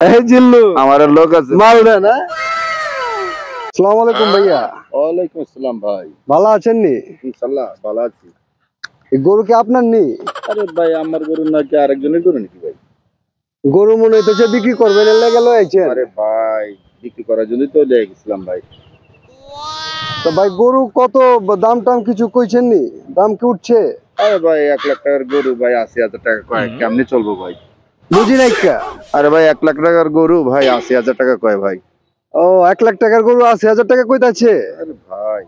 এই জিল্লু আমার লোক আছে মাল দেন। আসসালামু আলাইকুম ভাইয়া। ওয়ালাইকুম আসসালাম ভাই। ভালো আছেন নি? ইনশাআল্লাহ ভালো আছি। এই গরু কি আপনার নি? আরে ভাই আমার গরু নাকি আরেকজনের গরু নাকি ভাই? গরু মনে হইতেছে বিক্রি করবেন, এর লেগে লইছেন। আরে ভাই বিক্রি করার জন্যই তো লিয়ে গেছিলাম ভাই। তো ভাই গরু কত দাম টাম কিছু কইছেন নি? দাম কি উঠছে? আরে ভাই 1 লাখ টাকার গরু ভাই 80,000 টাকা কয়, কেমনে চলবো ভাই? বুঝি নাই কা। আরে ভাই 1 লাখ টাকার গরু ভাই 80,000 টাকা কয় ভাই। ও 1 লাখ টাকার গরু 80,000 টাকা কইতাছে? আরে ভাই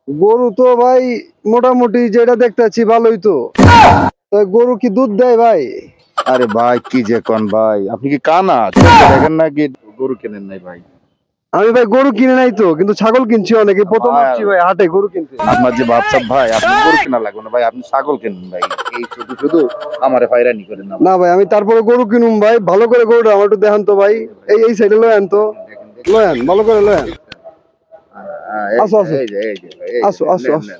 গরু তো ভাই মোটামুটি যেটা দেখতেছি ভালোই তো। তো গরু কি দুধ দেয় ভাই? আরে ভাই কি যে কোন ভাই, আপনি কি কানা দেখেন নাকি গরু কেনেন নাই ভাই? আমি ভাই গরু কিনে নাই তো, কিন্তু ছাগল কিনছি অনেকে। প্রথম আসছি ভাই হাটে গরু কিনতে। আপনার যে ভাবসাব ভাই, আপনি গরু কেনা লাগবে না ভাই, আপনি ছাগল কিনুন ভাই। এই শুধু শুধু আমারে হয়রানি করেন না। না ভাই আমি তারপরে গরু কিনুম ভাই, ভালো করে গরুটা আমার একটু দেখান তো ভাই। এই সাইডে লয়েন তো, লয়েন ভালো করে লয়েন। আসো আসো আসো আসো আসো।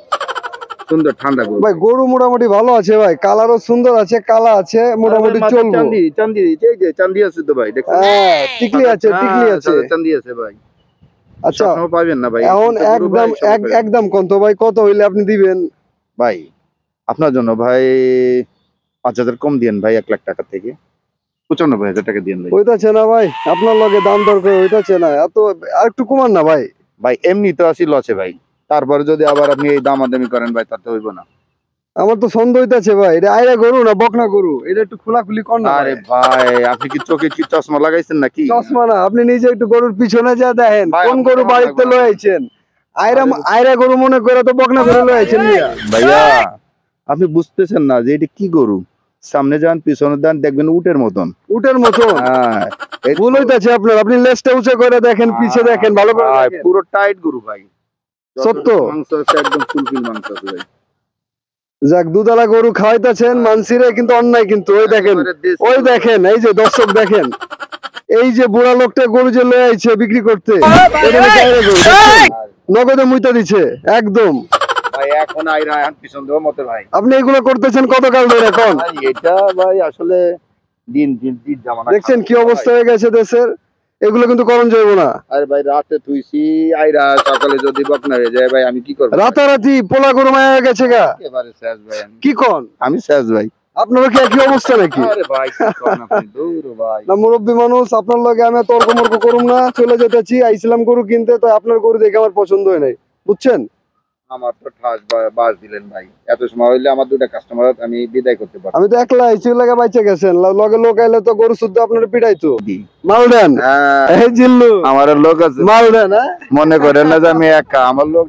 সুন্দর ঠান্ডা গরু ভাই গরু মোটামুটি ভালো আছে ভাই, কালারও সুন্দর আছে, কালা আছে, মোটামুটি চলবে। চাঁদি চাঁদি এই যে চাঁদি আছে তো ভাই, দেখছেন? হ্যাঁ টিকলি আছে, টিকলি আছে, চাঁদি আছে ভাই। আচ্ছা সবসময় পাবেন না ভাই। এখন একদম কোন তো ভাই, কত হইলে আপনি দিবেন ভাই? আপনার জন্য ভাই 5,000 কম দিয়েন ভাই, 1 লাখ টাকা থেকে 95,000 টাকা দিয়েন ভাই। হইতাছে না ভাই? আপনার লগে দাম দর করে হইতাছে না, এত আর একটু কমান না ভাই। ভাই এমনি তো আসি লসে ভাই, তারপরে যদি আবার আপনি এই দামাদামি করেন ভাই তাতে হইব না। আমার তো সন্দেহ হইতাছে ভাই, এটা আইরা গরু না বকনা গরু? এটা একটু খোলাখুলি কর না। আরে ভাই আপনি কি চোখে কি চশমা লাগাইছেন নাকি? চশমা না, আপনি নিজে একটু গরুর পিছনে যা দেখেন, ভাই, কোন গরু বাড়িতে লয়ে আইছেন। আইরা গরু মনে করে তো বকনা গরু লয়ে আইছেন মিয়া। ভাইয়া আপনি বুঝতেছেন না যে এটা কি গরু? সামনে যান পিছনে যান দেখবেন উটের মতন। উটের মতো? হ্যাঁ ভুল হইতাছে আপনার, আপনি লেজটা উঁচু করে দেখেন, পিছে দেখেন, ভালো করে ভাই, দেখেন। পুরো টাইট গরু ভাই। সত্য? মাংস আছে একদম ফুলফিল মাংস আছে ভাই। যাক দুধালা গরু খাওয়াইতেছেন মানসিরে, কিন্তু অন্যায় কিন্তু। ওই দেখেন, ওই দেখেন, এই যে দর্শক দেখেন, এই যে বুড়া লোকটা গরু যে লয়ে আইছে বিক্রি করতে, এটা নাকি আইরা গরু, দেখছেন? নগদে মুইতা দিছে একদম। ভাই এখন আইরা এখন পিছন দেওয়ার মতো ভাই। আপনি এগুলো করতেছেন কত কাল ধরে এখন? ভাই এটা ভাই আসলে দিন দিন দিন জামানা। দেখছেন কি অবস্থা হয়ে গেছে দেশের? এগুলো কিন্তু করণ যাইব না। আরে ভাই রাতে তুইছি আইরা সকালে যদি বকনা হয়ে যায় ভাই আমি কি করব? রাতারাতি পোলা গরু মায়া হয়ে গেছে গা। একেবারে শেষ ভাই আমি। কি কোন? আমি শেষ ভাই। আপনারও কি একই অবস্থা নাকি? আরে ভাই কি কোন আপনি? দূর ভাই। না মুরব্বী মানুষ, আপনার লগে আমি তর্ক মর্ক করুম না, চলে যেতেছি। আইছিলাম গরু কিনতে, তো আপনার গরু দেখে আমার পছন্দ হয় নাই, বুঝছেন? আমার তো ঠাস বাস দিলেন ভাই। এত সময় হইলে আমার দুটো কাস্টমার আমি বিদায় করতে পারবো। আমি তো একলা আইছি, লাগে বাইচে গেছেন। লগে লোক আইলে তো গরু শুদ্ধ আপনার পিটাইতো। মাল দেন। এই জিল্লু আমার লোক আছে, মাল দেন। মনে করেন না যে আমি একা, আমার লোক